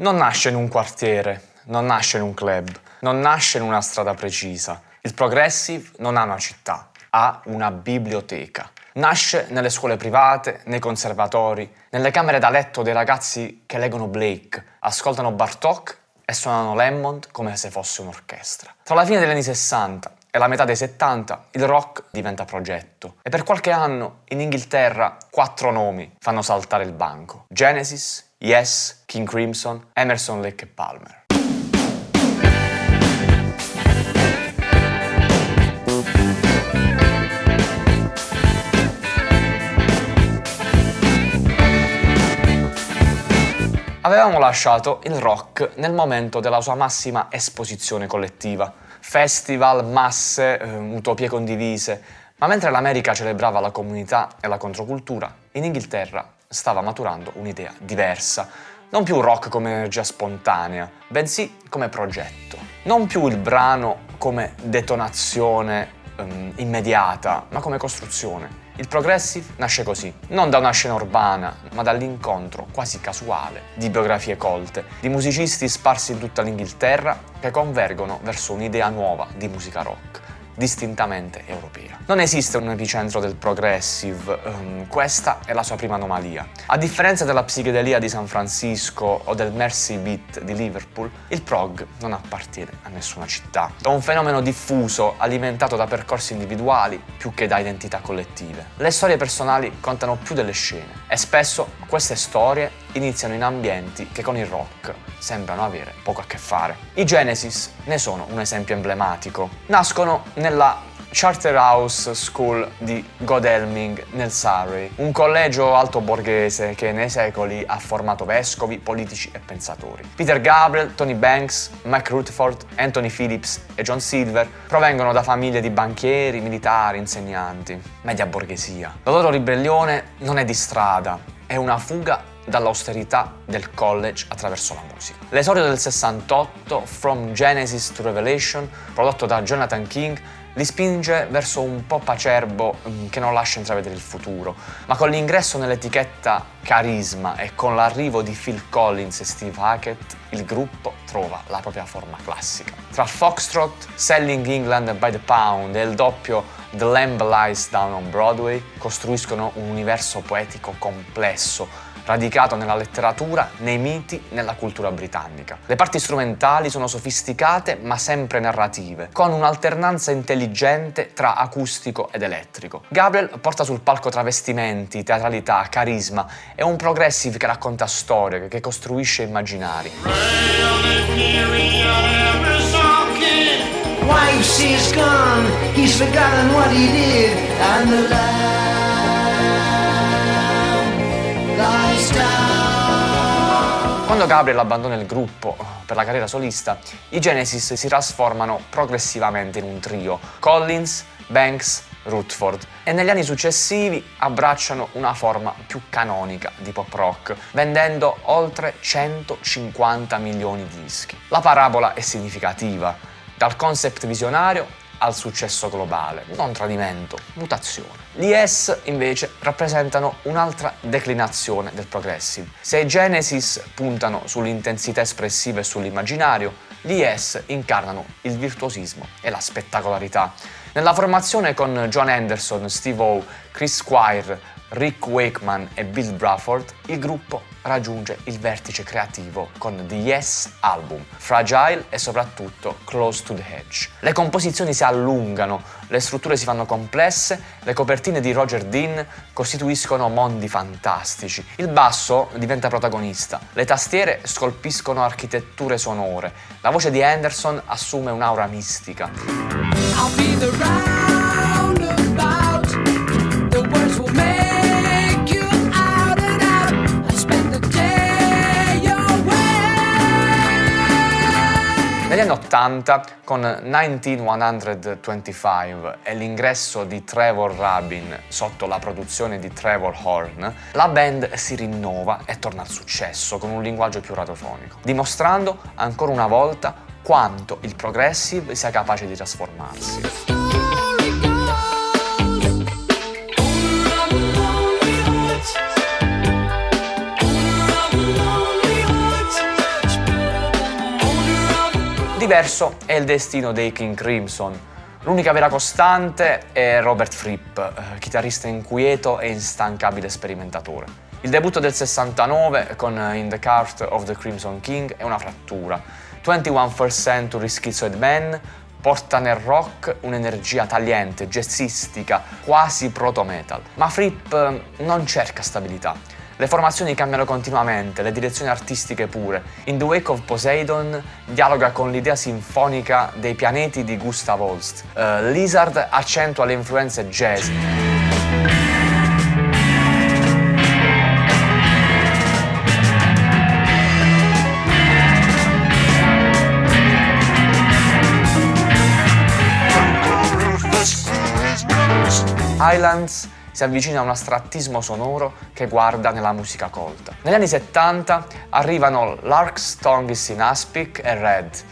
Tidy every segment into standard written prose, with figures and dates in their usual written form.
Non nasce in un quartiere, non nasce in un club, non nasce in una strada precisa. Il progressive non ha una città, ha una biblioteca. Nasce nelle scuole private, nei conservatori, nelle camere da letto dei ragazzi che leggono Blake, ascoltano Bartók e suonano Lemond come se fosse un'orchestra. Tra la fine degli anni 60 e la metà dei 70 il rock diventa progetto e per qualche anno in Inghilterra 4 nomi fanno saltare il banco: Genesis, Yes, King Crimson, Emerson, Lake e Palmer. Avevamo lasciato il rock nel momento della sua massima esposizione collettiva. Festival, masse, utopie condivise. Ma mentre l'America celebrava la comunità e la controcultura, in Inghilterra stava maturando un'idea diversa. Non più rock come energia spontanea, bensì come progetto. Non più il brano come detonazione immediata, ma come costruzione. Il progressive nasce così, non da una scena urbana, ma dall'incontro quasi casuale di biografie colte, di musicisti sparsi in tutta l'Inghilterra che convergono verso un'idea nuova di musica rock, distintamente europea. Non esiste un epicentro del progressive, questa è la sua prima anomalia. A differenza della psichedelia di San Francisco o del Mercy Beat di Liverpool, il prog non appartiene a nessuna città. È un fenomeno diffuso, alimentato da percorsi individuali più che da identità collettive. Le storie personali contano più delle scene e spesso queste storie iniziano in ambienti che con il rock sembrano avere poco a che fare. I Genesis ne sono un esempio emblematico. Nascono nella Charterhouse School di Godalming nel Surrey, un collegio alto borghese che nei secoli ha formato vescovi, politici e pensatori. Peter Gabriel, Tony Banks, Mike Rutherford, Anthony Phillips e John Silver provengono da famiglie di banchieri, militari, insegnanti, media borghesia. La loro ribellione non è di strada, è una fuga dall'austerità del college attraverso la musica. L'esordio del 68, From Genesis to Revelation, prodotto da Jonathan King, li spinge verso un pop acerbo che non lascia intravedere il futuro, ma con l'ingresso nell'etichetta carisma e con l'arrivo di Phil Collins e Steve Hackett, il gruppo trova la propria forma classica. Tra Foxtrot, Selling England by the Pound e il doppio The Lamb Lies Down on Broadway costruiscono un universo poetico complesso, radicato nella letteratura, nei miti, nella cultura britannica. Le parti strumentali sono sofisticate ma sempre narrative, con un'alternanza intelligente tra acustico ed elettrico. Gabriel porta sul palco travestimenti, teatralità, carisma e un progressive che racconta storie, che costruisce immaginari. Quando Gabriel abbandona il gruppo per la carriera solista, i Genesis si trasformano progressivamente in un trio: Collins, Banks, Rutherford, e negli anni successivi abbracciano una forma più canonica di pop rock, vendendo oltre 150 milioni di dischi. La parabola è significativa, dal concept visionario al successo globale, non tradimento, mutazione. Gli Yes invece rappresentano un'altra declinazione del progressive. Se i Genesis puntano sull'intensità espressiva e sull'immaginario, gli Yes incarnano il virtuosismo e la spettacolarità. Nella formazione con John Anderson, Steve Howe, Chris Squire, Rick Wakeman e Bill Bruford, il gruppo raggiunge il vertice creativo con The Yes Album, Fragile e soprattutto Close to the Edge. Le composizioni si allungano, le strutture si fanno complesse, le copertine di Roger Dean costituiscono mondi fantastici, il basso diventa protagonista, le tastiere scolpiscono architetture sonore, la voce di Anderson assume un'aura mistica. I'll be the roundabout, the words will make Negli anni 80, con 19125 e l'ingresso di Trevor Rabin sotto la produzione di Trevor Horn, la band si rinnova e torna al successo con un linguaggio più radiofonico, dimostrando ancora una volta quanto il progressive sia capace di trasformarsi. Diverso è il destino dei King Crimson. L'unica vera costante è Robert Fripp, chitarrista inquieto e instancabile sperimentatore. Il debutto del 69 con In the Cart of the Crimson King è una frattura. 21st Century Schizoid Man porta nel rock un'energia tagliente, jazzistica, quasi proto-metal. Ma Fripp non cerca stabilità. Le formazioni cambiano continuamente, le direzioni artistiche pure. In The Wake of Poseidon dialoga con l'idea sinfonica dei pianeti di Gustav Holst. Lizard accentua le influenze jazz. Highlands si avvicina a un astrattismo sonoro che guarda nella musica colta. Negli anni 70 arrivano Lark's Tongue is in Aspic e Red.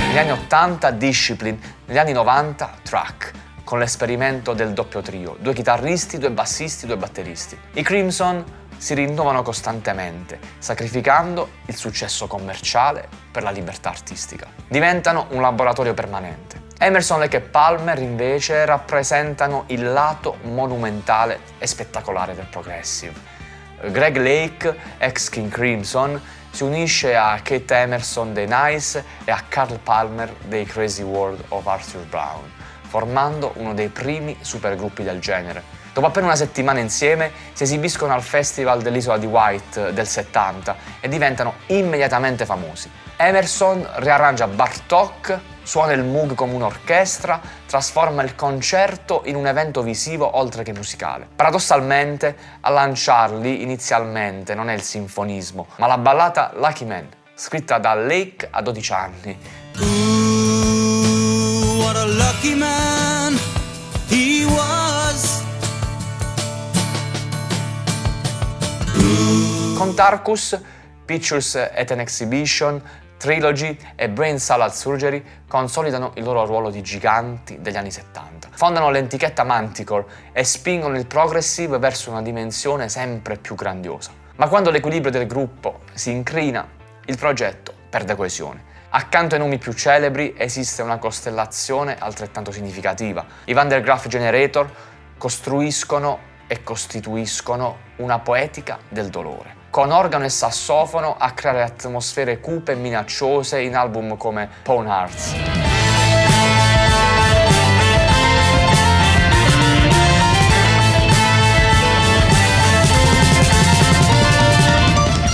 Negli anni 80 Discipline, negli anni 90 Track, con l'esperimento del doppio trio, 2 chitarristi, 2 bassisti, 2 batteristi. I Crimson si rinnovano costantemente, sacrificando il successo commerciale per la libertà artistica. Diventano un laboratorio permanente. Emerson, Lake e Palmer invece rappresentano il lato monumentale e spettacolare del progressive. Greg Lake, ex King Crimson, si unisce a Kate Emerson dei Nice e a Carl Palmer dei Crazy World of Arthur Brown, formando uno dei primi supergruppi del genere. Dopo appena una settimana insieme si esibiscono al Festival dell'Isola di Wight del 70 e diventano immediatamente famosi. Emerson riarrangia Bartók, suona il Moog come un'orchestra, trasforma il concerto in un evento visivo oltre che musicale. Paradossalmente, a lanciarli inizialmente non è il sinfonismo, ma la ballata Lucky Man, scritta da Lake a 12 anni. Ooh, what a lucky man he was. Con Tarkus, Pictures at an Exhibition, Trilogy e Brain Salad Surgery consolidano il loro ruolo di giganti degli anni 70. Fondano l'etichetta Manticore e spingono il progressive verso una dimensione sempre più grandiosa. Ma quando l'equilibrio del gruppo si incrina, il progetto perde coesione. Accanto ai nomi più celebri esiste una costellazione altrettanto significativa. I Van der Graaf Generator costruiscono e costituiscono una poetica del dolore, con organo e sassofono a creare atmosfere cupe e minacciose in album come Pawn Hearts.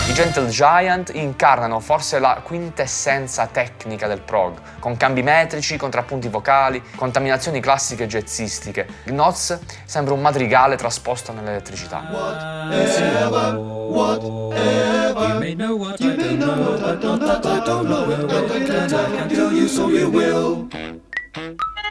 I Gentle Giant incarnano forse la quintessenza tecnica del prog, con cambi metrici, contrappunti vocali, contaminazioni classiche jazzistiche. Gnoz sembra un madrigale trasposto nell'elettricità.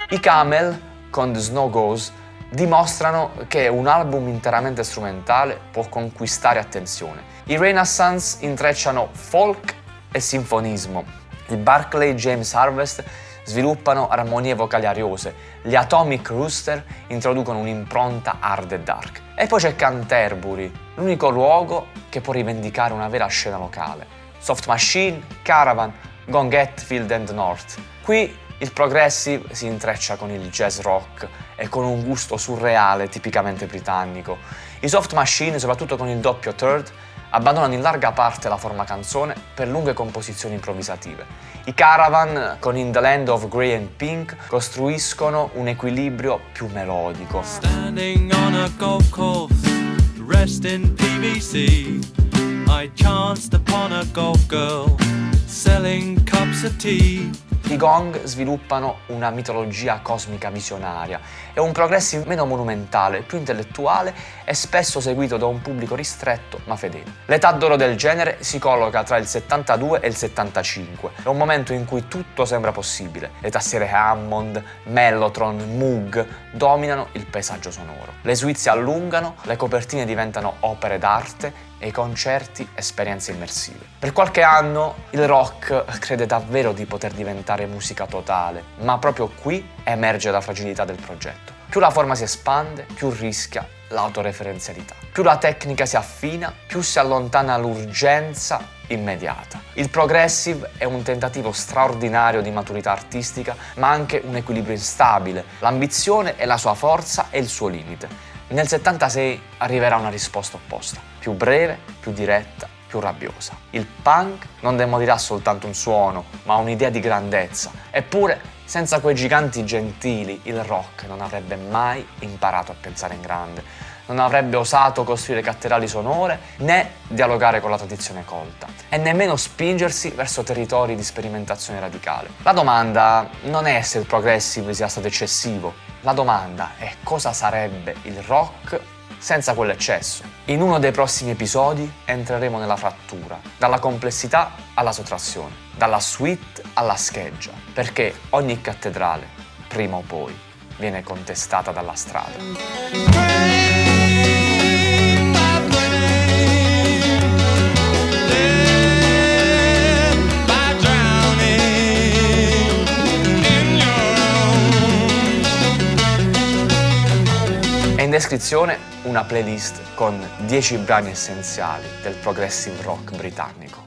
I Camel, con The Snow Goes, dimostrano che un album interamente strumentale può conquistare attenzione. I Renaissance intrecciano folk e sinfonismo. I Barclay James Harvest sviluppano armonie vocali ariose. Gli Atomic Rooster introducono un'impronta hard e dark. E poi c'è Canterbury, l'unico luogo che può rivendicare una vera scena locale. Soft Machine, Caravan, Gone Hetfield and North. Qui il progressive si intreccia con il jazz rock e con un gusto surreale tipicamente britannico. I Soft Machine, soprattutto con il doppio third, abbandonano in larga parte la forma canzone per lunghe composizioni improvvisative. I Caravan, con In the Land of Grey and Pink, costruiscono un equilibrio più melodico. Standing on a golf course, dressed in PVC, I chanced upon a golf girl selling cups of tea. I Gong sviluppano una mitologia cosmica visionaria e un progressive meno monumentale, più intellettuale e spesso seguito da un pubblico ristretto ma fedele. L'età d'oro del genere si colloca tra il 72 e il 75. È un momento in cui tutto sembra possibile. Le tastiere Hammond, Mellotron, Moog dominano il paesaggio sonoro. Le suite si allungano, le copertine diventano opere d'arte e i concerti esperienze immersive. Per qualche anno il rock crede davvero di poter diventare musica totale, ma proprio qui emerge la fragilità del progetto. Più la forma si espande, più rischia l'autoreferenzialità. Più la tecnica si affina, più si allontana l'urgenza immediata. Il progressive è un tentativo straordinario di maturità artistica, ma anche un equilibrio instabile. L'ambizione è la sua forza e il suo limite. Nel 76 arriverà una risposta opposta, più breve, più diretta, più rabbiosa. Il punk non demolirà soltanto un suono, ma un'idea di grandezza. Eppure, senza quei giganti gentili, il rock non avrebbe mai imparato a pensare in grande, non avrebbe osato costruire cattedrali sonore, né dialogare con la tradizione colta, e nemmeno spingersi verso territori di sperimentazione radicale. La domanda non è se il progressive sia stato eccessivo, la domanda è cosa sarebbe il rock senza quell'eccesso. In uno dei prossimi episodi entreremo nella frattura, dalla complessità alla sottrazione, dalla suite alla scheggia, perché ogni cattedrale, prima o poi, viene contestata dalla strada. In descrizione una playlist con 10 brani essenziali del progressive rock britannico.